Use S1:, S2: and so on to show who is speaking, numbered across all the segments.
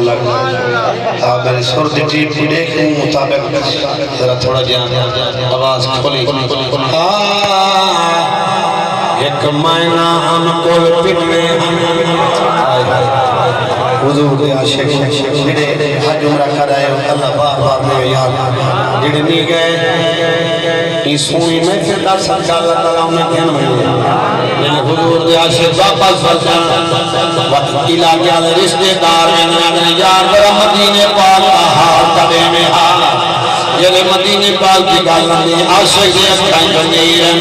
S1: اللہ آپ میرے سر دیجی دیکھیں مطابق ذرا تھوڑا جان آواز کھولی ایک مائنہ ہم کول پٹنے حضور دے عاشق جڑے حج عمرہ کر آئے اللہ بار بار میں یاد جڑے نہیں گئے یہ سونی میں پھر در صدقہ اللہ تعالیٰ انہیں کہن میں یعنی حضور دے عاشق واپس فرسان وقت علاقہ دے رشتے دار میں یار برا مدینے پاک حال کبے میں حال یعنی مدینے پاک کی گالنا دے عاشق دے اکھائیں بنگے رہن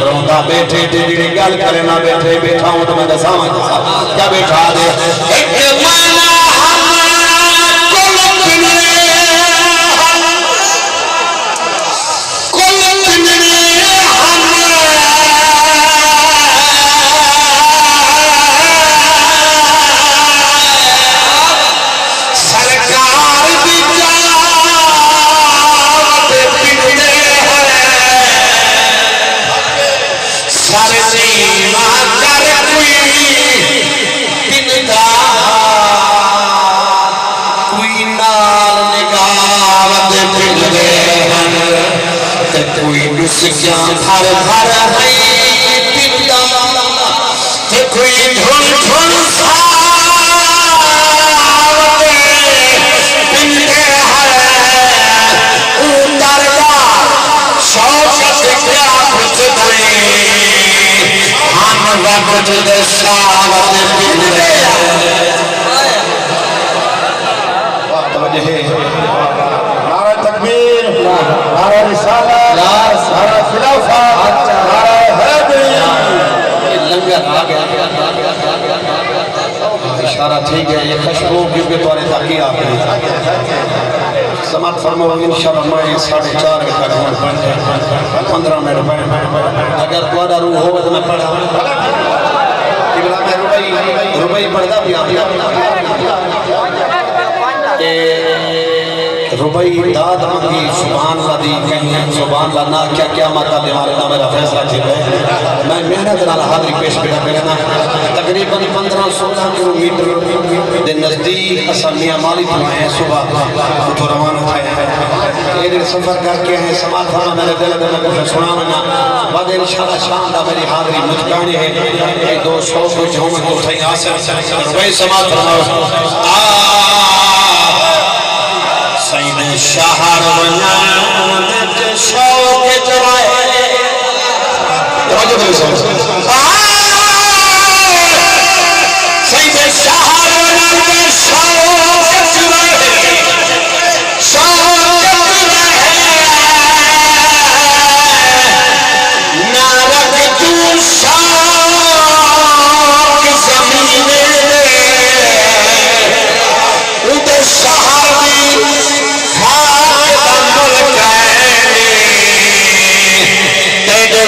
S1: روندہ بیٹھے تھے جڑے گل کرے نہ بیٹھے بیٹھا ہوں تو میں دسا میں کیا بیٹھا دے ایک مانا سکیاں بھر بھر ہے پنڈا تے کوئی دھن دھن ساوتے پنڈے ہے اوندر کا شوقت کیا کچھ دھوئے ہم وقت دے ساوتے پنڈے توجہ ہے نعرہ تکبیر نعرہ رسالہ نعرہ خلافہ نعرہ حیدری لنگر آگیا اشارہ ٹھیک ہے یہ خشبو کیونکہ توارے تاکی آپ ہیں سمات فرمو انشاءاللہ میں 4:30 کے تک 15 منٹ اگر توارا روح ہوگا تو میں پڑھا ربائی پڑھتا بھی آپ ربائی داد مانگی سبحان اللہ دی کہیں سبحان اللہ نہ کیا کیا ماتا بیمارے نہ میرا فیصلہ تھی گئے میں محنت نال حاضری پیش بیٹا کرنا تقریباً 15-16 کلومیٹر دے نزدیک اسامیہ مالی پہنچے ہیں صبح اٹھو روانہ تھے ایدر سفر کر کے ہیں سماعت ہونا میرے دل دل میں کچھ سنا منا بعد انشاءاللہ شاندہ میری حاضری مجھکانے ہیں ایک دو شوق کو جھومت اٹھائی آسر ربائی سماعت ہونا سید شہر ونانت شوق جرائے توجہ بھائی سید شہر ونانت شوق جرائے شوق جرائے نارک تو شوق زمین دے ادھر شہر بھی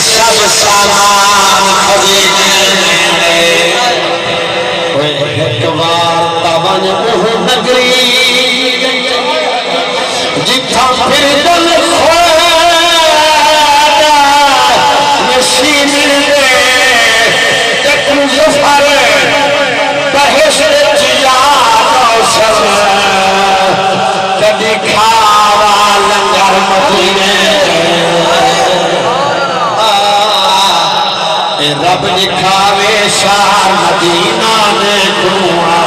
S1: سب سامان خزینے کوئی ایک بار تابن بہو نگری جتھا پھر دل خواہدہ نشین دے تکن زفر بہشت جیاد اوسر کدی کھاوا لنگر مدینے رب دکھاوے شاہ مدینہ نے دعا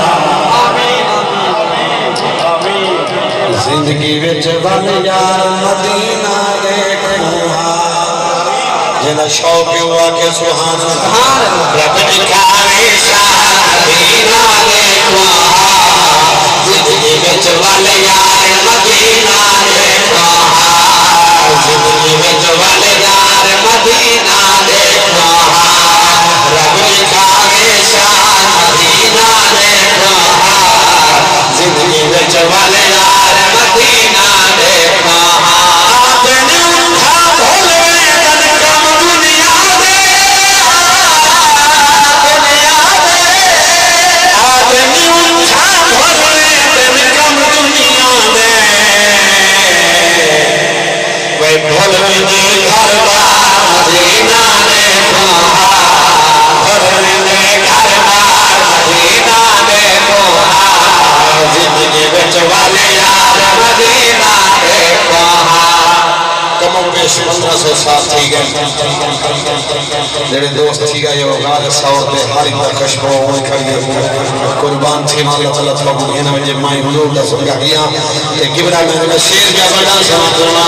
S1: زندگی وچ بن یار مدینہ دیکھوا جنہ شوق ہوا کہ سبحان رب دکھاوے شاہ مدینہ دیکھوا زندگی وچ بن یار مدینہ دیکھوا زندگی وچ بن یار مدینہ دیکھوا رب دکھاوے شاہ مدینہ دیکھوا زندگی وچ بن یار مدینہ دیکھوا اپنے اٹھا بھولے دن کم دنیا دے آدمی اٹھا بھولے دن کم دنیا دے کوئی بھول بھی گھر بار مدینہ دیکھوا گھر بار مدینہ دیکھوا پیش 1500 سال تھی گئے جڑے دوست تھی گئے یہ غال سور دے ہاری دا خشبو ہوئی کھڑی قربان تھی اللہ تعالیٰ تبقو گئے نوے جب مائی حضور دا سنگا گیا تے گبرہ میں نے شیر کیا بڑا سنا کرنا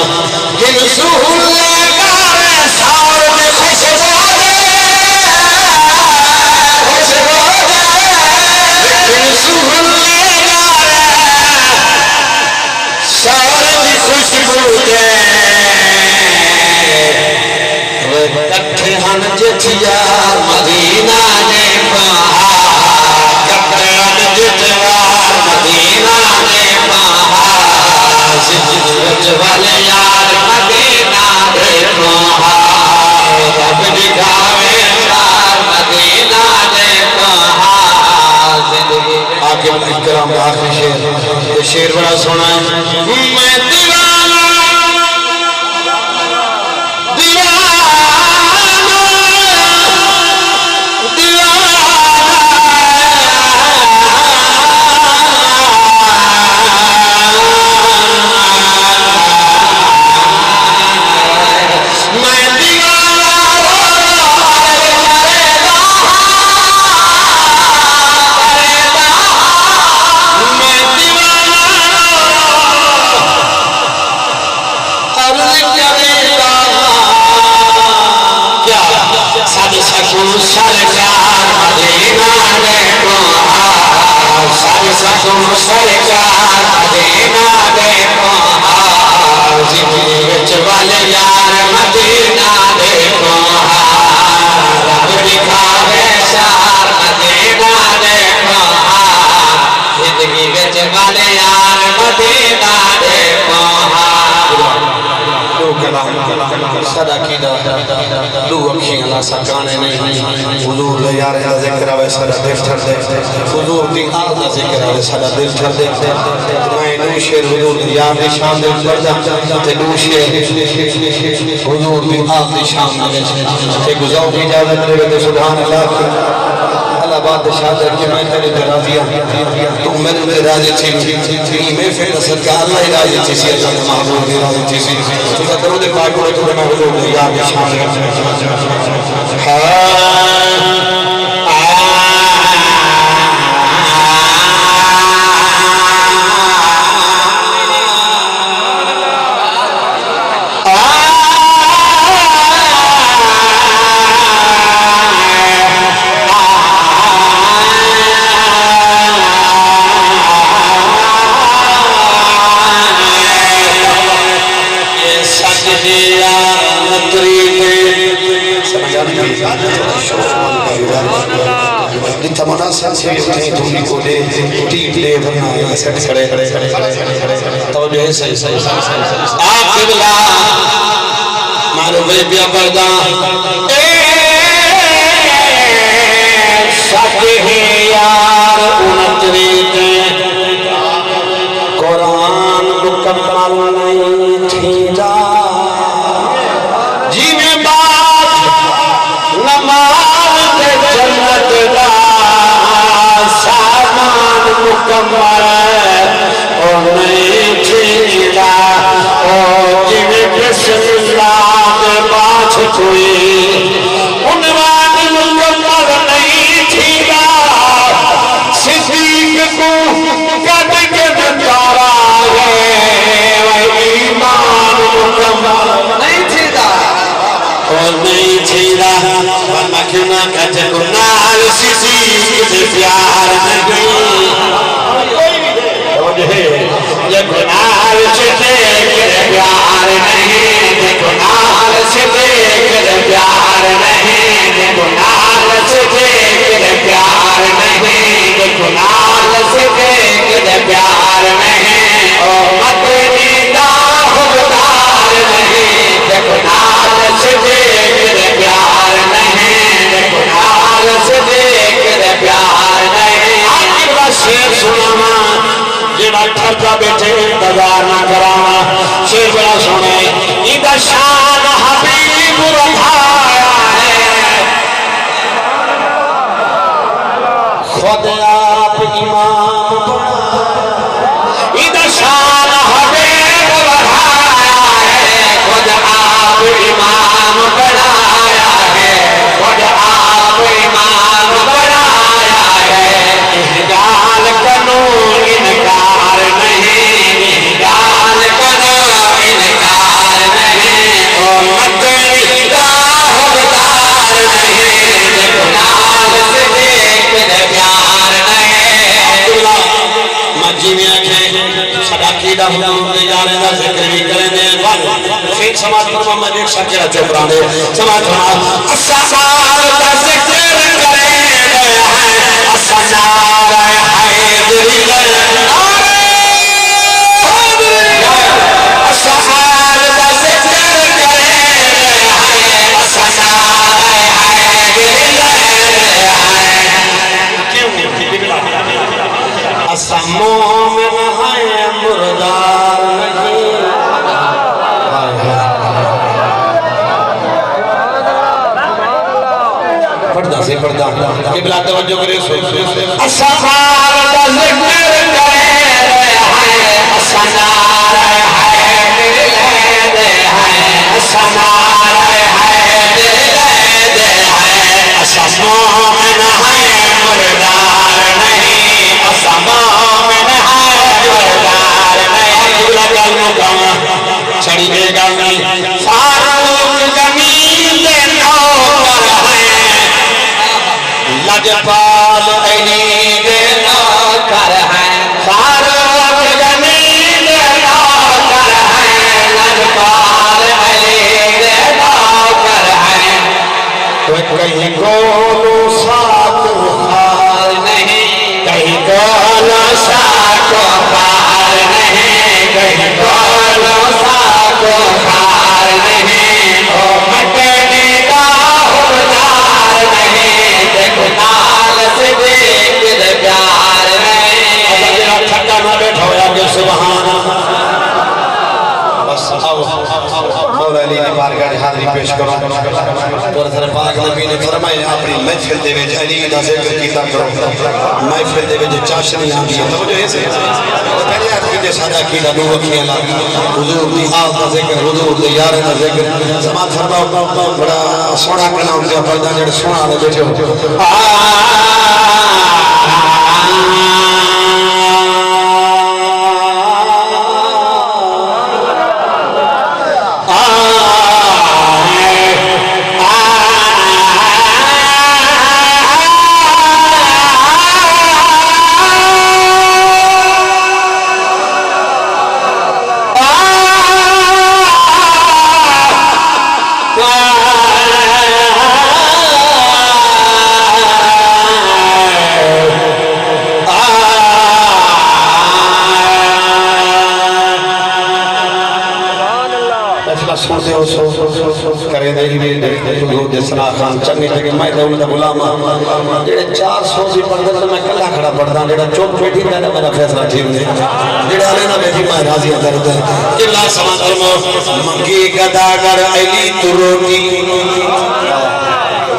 S1: گن سہول غال سور دے خشبو جتیار مدینہ نے پہا کپڑان جتوار مدینہ نے پہا زندگی والے یار مدینہ نے پہا رب دکھاوے یار مدینہ نے پہا زندگی آگے اکرام آخری شیر یہ شیر بڑا سونا ہے میں دیوانہ صدا کی دو اکھیں اللہ سکانے نہیں حضور دے یار دا ذکر آوے صدا دل چھڑ دے حضور دی آل دا ذکر آوے صدا دل چھڑ دے میں دو شیر حضور دی یار دی شان دے چھڑ دا تے دو شیر حضور دی آل دی شان دے تے گزاؤ کی اجازت دے تے سبحان اللہ اللہ بات شادر کہ میں تیرے دے راضیہ تو میرے دے راضی تھی میں پھر صدقہ اللہ ہی راضی تھی سی اللہ محبوب دی راضی تھی سی تو درود پاک کو تو میں حضور دی یار دی شان دے مناسب سے اٹھیں دھولی کو لے ٹیپ لے بھرنا سٹ کھڑے توجہ ہے صحیح آپ قبلہ معلوم ہے بیا پردہ ساتھ ہی یار انتری کے قرآن مکمل نہیں تھی جا جی میں بات نماز جنت دا سامان مکمل اور نہیں چھیڑا اور جن بسم اللہ میں بات کوئی عنوان مکمل نہیں چھیڑا صدیق کو کٹ کے بندارا ہے ایمان مکمل نہیں چھیڑا اور نہیں چھیڑا ورنہ کیوں نہ کہتے کو نال صدیق سے پیار نہیں یہ گناہ سے دیکھ پیار نہیں یہ گناہ سے دیکھ پیار نہیں یہ گناہ سے دیکھ پیار نہیں یہ گناہ سے دیکھ پیار نہیں او مدنی دا حقدار نہیں یہ گناہ سے دیکھ پیار نہیں یہ گناہ سے دیکھ پیار نہیں آخر شیر سناما جڑا ٹھرتا بیٹھے انتظار نہ کرانا شیر بڑا سنے ایدہ شان حبیب رکھایا ہے خود آپ امام بنا ایدہ شان حبیب رکھایا ہے خود آپ ایک سماعت فرما میں ایک شاکرہ چوپران دے سماعت فرما اسنار دا ذکر کرے گئے ہیں اسنار حیدری گئے اسنار دا ذکر کرے گئے ہیں اسنار حیدری گئے ہیں اسا مومن ہے مردار نہیں پڑھتا سے پڑھتا قبلہ توجہ کرے اسنار دا ذکر کرے ہیں اسنار حیدری ہیں اسنار حیدری ہیں اسا مومن ہے مردار نہیں اسا مومن ہے مردار نہیں قبلہ گلنو کہاں چھڑی دے گا فاروق زمین دے نوکر ہیں لجپال علی دے نوکر ہیں فاروق زمین دے نوکر ہیں لجپال علی دے نوکر ہیں تو کہیں کولو ساتھ خار نہیں کہیں کولو ساتھ خار نہیں کہیں کولو ساتھ خار نہیں او مٹنے کا حردار نہیں دیکھو نال سے دیکھ پیار نہیں اللہ جنہا ٹھٹا نہ بیٹھا ہویا کہ سبحان بس مولا علی نے بارگاہ حاضری پیش کرو تو رسول پاک نبی نے فرمایا اپنی محفل دے وچ علی دا ذکر کیتا کرو محفل دے وچ چاشنی آندی ہے توجہ ایسے پہلے عقیدے سادہ کیتا نو وکھیاں لا حضور دی آل دا ذکر حضور دے یار دا ذکر سماعت فرماؤ بڑا سونا کلام دیا پردہ جڑے سونا دے بیٹھے ہو سوتے ہو کرے دے حضور دے سنا خان چنگی لگے میں دے انہوں دا غلامہ جڑے 400 سی پڑھ دے میں کلا کھڑا پڑھدا جڑا چوپ بیٹھی تے میرا فیصلہ ٹھیک نہیں جڑا علی نہ بیٹھی میں راضی درد قبلہ سما فرمو منگی گدا کر علی تو روٹی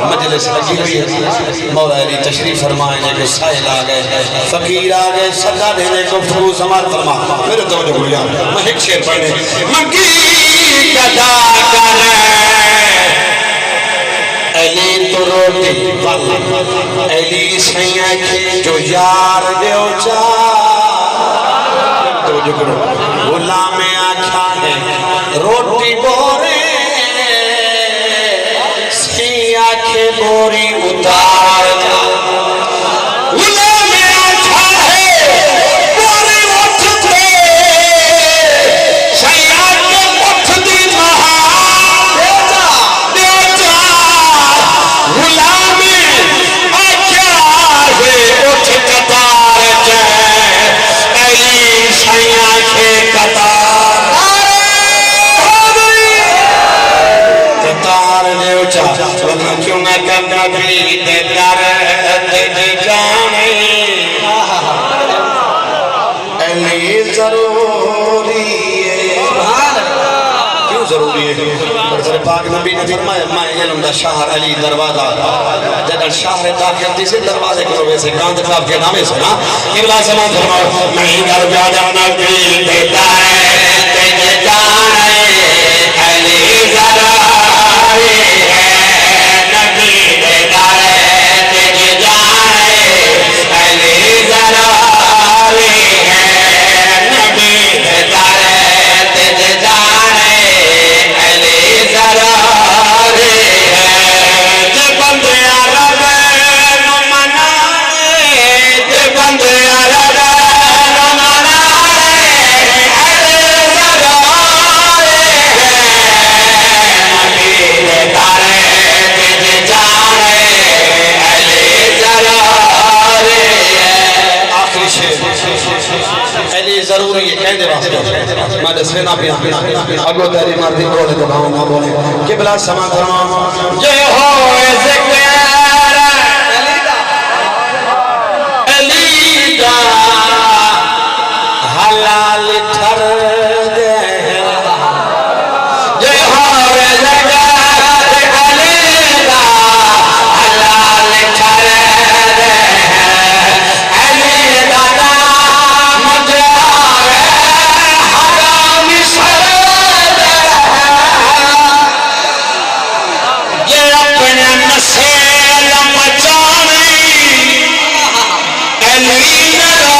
S1: مجلس لگی ہوئی ہے مولا علی تشریف فرمائیں کہ سائل آ گئے فقیر آ گئے صدا دینے گفتگو سماعت فرما میرے توجہ ہو جائے میں ایک شعر پڑھنے منگی گدا کر علی تو روٹی پل علی سیاں کی جو یار دیو چار توجہ کرو غلام آکھا ہے روٹی بورے آنکھیں بوری اتار جا غلام آنکھا ہے بوری اٹھتے شیعہ کے اٹھ دی مہار دے جا غلام آنکھا ہے اٹھ قطار جا علی شیعہ کے قطار قطار دے اچھا کیوں میں کبھی دے درد دی جانے علی ضروری ہے کیوں ضروری ہے رسول پاک نبی نے فرمایا میں علم دا شہر علی دروازہ جدر شہر داخل تیسے دروازے کو ویسے کاند صاحب کے نامے سنا قبلہ سمان فرمایا میں در جانا نبی دے درد دی جانے علی ضروری ہے واسطے میں دسے نہ پیا اگو تیری مرضی بولے تو بھاؤں نہ بولے قبلہ سما کرما جے ہوئے ذکر علی دا حلال ٹھر دے جے ہوئے ذکر علی دا حلال ٹھر دے علی دا نام جاوے حرام سر دے یہ اپنے نسل مچاویں علی نہ